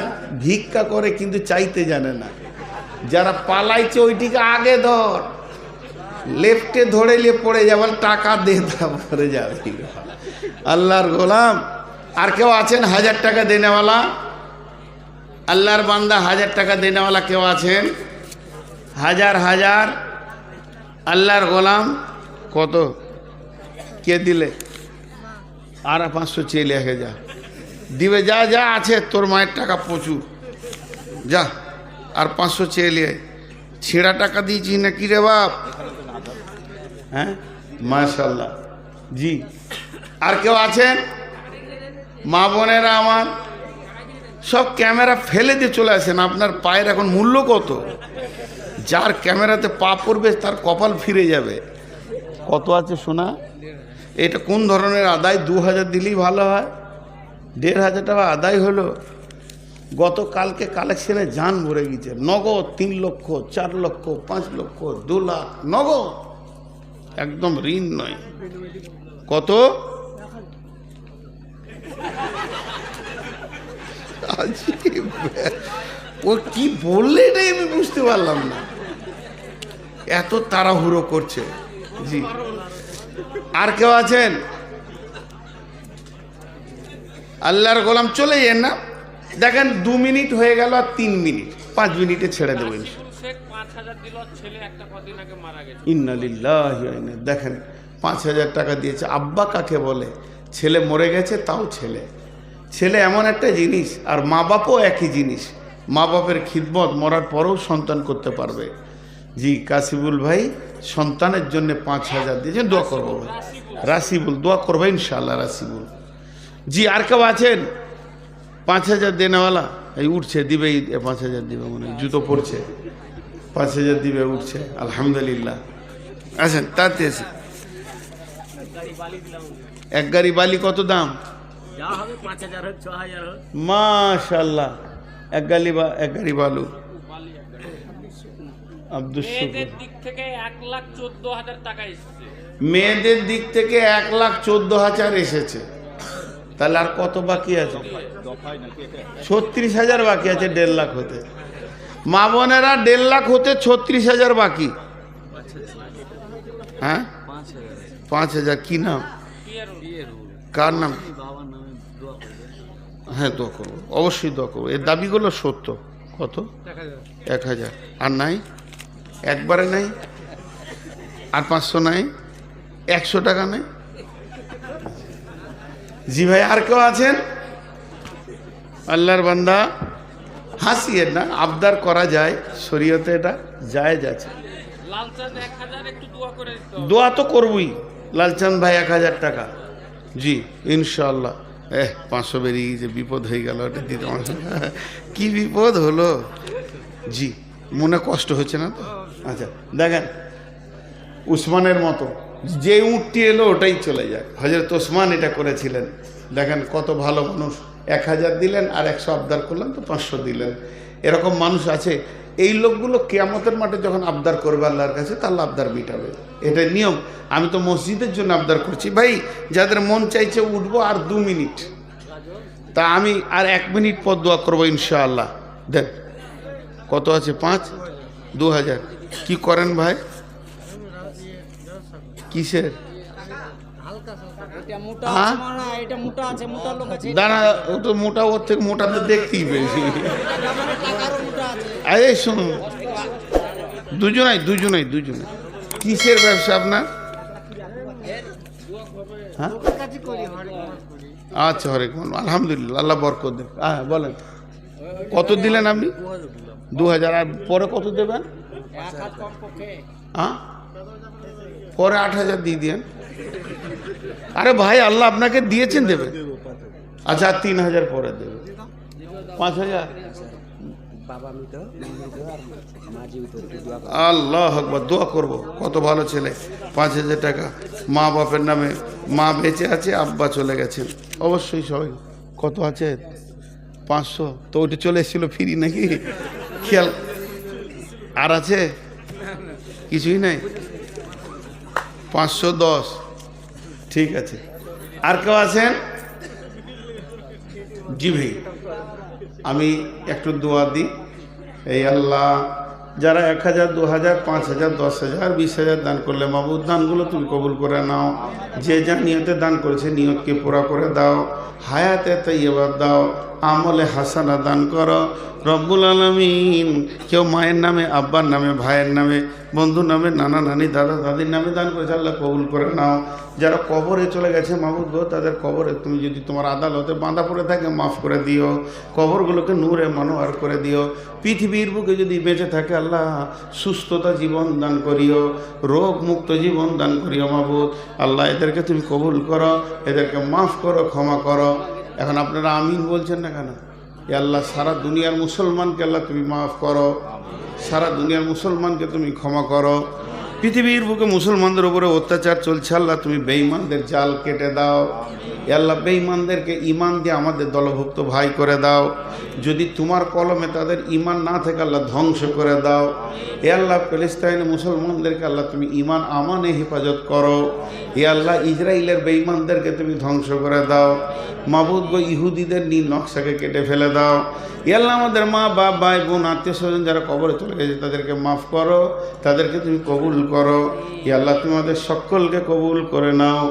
ভিক্ষা করে কিন্তু চাইতে জানে না, যারা পালাইছে ওইটিকে আগে ধর, লেফটে ধরে নিয়ে পড়ে যাবে, টাকা দে তারপরে যাবে। আল্লাহর গোলাম আর কেউ আছেন 1000 টাকা দেনেওয়ালা? আল্লাহর বান্দা 1000 টাকা দেনেওয়ালা কেউ আছেন? হাজার হাজার আল্লাহর গোলাম কত কে দিলে? আর 500 চেয়ে লেগে যা দিবে, যা যা আছে তোর মায়ের টাকা প্রচুর, যা আর 500 চেয়ে লিয়ে। ছেঁড়া টাকা দিয়েছি নাকি রে বাপ? হ্যাঁ মাশাআল্লাহ। জি আর কেউ আছেন? মা বোনেরা আমার সব ক্যামেরা ফেলে দিয়ে চলে আসেন। আপনার পায়ের এখন মূল্য কত? যার ক্যামেরাতে পা পড়বে তার কপাল ফিরে যাবে। কত আছে শোনা? এটা কোন ধরনের আদায়? 2000 দিলেই ভালো হয়। 1500 টাকা আদায় হলো। গতকালকে কালেকশনে জান ভরে গেছে। নগদ 3 লক্ষ, 4 লক্ষ, 5 লক্ষ, 2 লাখ নগদ, একদম ঋণ নয়। কত? ও কি বললে এটাই আমি বুঝতে পারলাম না, এত তাড়াহুড়ো করছে। জি আর কেউ আছেন? আল্লাহর গোলাম চলে যান না, দেখেন 2 মিনিট হয়ে গেল আর 3 মিনিট, 5 মিনিটে ছেড়ে দেবেন। ইন্না লিল্লাহি ওয়া ইন্না, দেখেন 5000 টাকা দিয়েছে। আব্বা কাকে বলে? ছেলে মরে গেছে তাও ছেলে। ছেলে এমন একটা জিনিস, আর মা বাপও একই জিনিস। মা বাপের খিদমত মরার পরেও সন্তান করতে পারবে। জি কাসিবুল ভাই সন্তানের জন্য 5000 দিয়েছেন, দোয়া করবো ভাই। রাসিবুল দোয়া করবে ইনশাআল্লাহ। রাসিবুল জি আর কেউ আছেন? 5000 দেনেওয়ালা এই উঠছে, দিবেই 5000 দিবে, মনে জুতো পড়ছে, 5000 দিবে, উঠছে আলহামদুলিল্লাহ। আছেন তাতে এসে এক গাড়ি বালি কত দাম? মাশাআল্লাহ এক গাড়ি বালু। আব্দুল শুকুর মেয়েদের দিক থেকে 1,14,000 এসেছে। তাহলে আর কত বাকি আছে? 36,000 বাকি আছে 1.5 লাখ হতে। মা বোনেরা 1.5 লাখ হতে 36,000 বাকি। হ্যাঁ 5,000 কি নাম? কার নাম? হ্যাঁ দোয়া করবো, অবশ্যই দোয়া করবো। এর দাবিগুলো সত্য। কত? 1000 আর নাই? একবারে নাই? আর 500 নাই? 100 টাকা নাই? জি ভাই আর কেউ আছেন? আল্লাহর বান্দা হাসিয়ে না, আবদার করা যায়, শরীয়তে এটা জায়েজ আছে। দোয়া তো করবই। লালচাঁদ ভাই 1000 টাকা। জি ইনশাআল্লাহ। 500 বেরিয়ে গেছে, বিপদ হয়ে গেল। ওটা দিতে কি বিপদ হলো? জি মনে কষ্ট হচ্ছে না তো? আচ্ছা দেখেন উসমানের মতো যে উঠটি এলো ওটাই চলে যায়। হযরত ওসমান এটা করেছিলেন। দেখেন কত ভালো মানুষ। 1000 দিলেন আর 100 আবদার করলেন তো 500 দিলেন। এরকম মানুষ আছে। এই লোকগুলো কিয়ামতের মাঠে যখন আবদার করবে আল্লাহর কাছে, তাহলে আবদার মিটাবে। এটাই নিয়ম। আমি তো মসজিদের জন্য আবদার করছি ভাই, যাদের মন চাইছে উঠবো আর 2 মিনিট, তা আমি আর 1 মিনিট পর দোয়া করবো ইনশাআল্লাহ। দেন কত আছে? 2000 কি করেন ভাই? কিসের? দানা ও তো মোটা, ওর থেকে মোটা তো দেখতেই বেশি। এই শুনুন, দুজনাই কিসের ব্যবসা আপনার? হ্যাঁ আচ্ছা হরেক আলহামদুলিল্লাহ, আল্লাহ বরকত দেন। হ্যাঁ বলেন কত দিলেন আপনি? 2000 আর পরে কত দেবেন? হ্যাঁ পরে 8000 দিয়ে দিয়েন। আরে ভাই আল্লাহ আপনাকে দিয়েছেন, দেবে। আচ্ছা 3000 পরে দেবে। 5000 আল্লাহ আকবার, দোয়া করবো। কত ভালো ছেলে, 5000 টাকা মা বাপের নামে। মা বেঁচে আছে, আব্বা চলে গেছেন। অবশ্যই সবাই কত আছে? 500 তো ওটা চলে এসেছিল ফ্রি নাকি? খেয়াল আর আছে? কিছুই নাই। 510 ঠিক আছে। আর কেউ আছেন? জি ভাই আমি একটু দোয়া দিই। এই আল্লাহ যারা 1000, 2000, 5000, 10,000, 20,000 দান করলে মাবুদ দানগুলো তুমি কবুল করে নাও। যে যা নিয়তে দান করেছে নিয়তকে পুরা করে দাও, হায়াতে তাইয়্যিবা দাও, আমলে হাসানা দান করো রব্বুল আলামিন। কেউ মায়ের নামে, আব্বার নামে, ভাইয়ের নামে, বন্ধুর নামে, নানা নানি, দাদা দাদির নামে দান করেছে, আল্লাহ কবুল করে নাও। যারা কবরে চলে গেছে মাবুদ গো, তাদের কবরে তুমি যদি তোমার আদালতে বাঁধা পড়ে থাকে মাফ করে দিও, কবরগুলোকে নূরে মনোয়ার করে দিও। পৃথিবীর বুকে যদি বেঁচে থাকে আল্লাহ সুস্থতা জীবন দান করিও, রোগ মুক্ত জীবন দান করিও মাবুদ। আল্লাহ এদেরকে তুমি কবুল করো, এদেরকে মাফ করো, ক্ষমা করো। এখন আপনারা আমিন বলছেন না কেন? এ আল্লাহ সারা দুনিয়ার মুসলমানকে আল্লাহ তুমি মাফ করো, সারা দুনিয়ার মুসলমানকে তুমি ক্ষমা করো। পৃথিবীর বুকে মুসলমানদের উপরে অত্যাচার চলছে, আল্লাহ তুমি বেঈমানদের জাল কেটে দাও। এ আল্লাহ বেঈমানদেরকে ঈমান দিয়ে আমাদের দলভুক্ত ভাই করে দাও। যদি তোমার কলমে তাদের ঈমান না থাকে আল্লাহ ধ্বংস করে দাও। এ আল্লাহ প্যালেস্তাইনে মুসলমানদেরকে আল্লাহ তুমি ঈমান আমানে হেফাজত করো। এ আল্লাহ ইসরায়েলের বেঈমানদেরকে তুমি ধ্বংস করে দাও। মাবুদ গো ইহুদিদের নীল নকশাকে কেটে ফেলে দাও। এ আল্লাহ আমাদের মা বাপ, ভাই বোন, আত্মীয় স্বজন যারা কবরে চলে গেছে তাদেরকে মাফ করো, তাদেরকে তুমি কবুল করো। এ আল্লাহ তুমি আমাদের সকলকে কবুল করে নাও।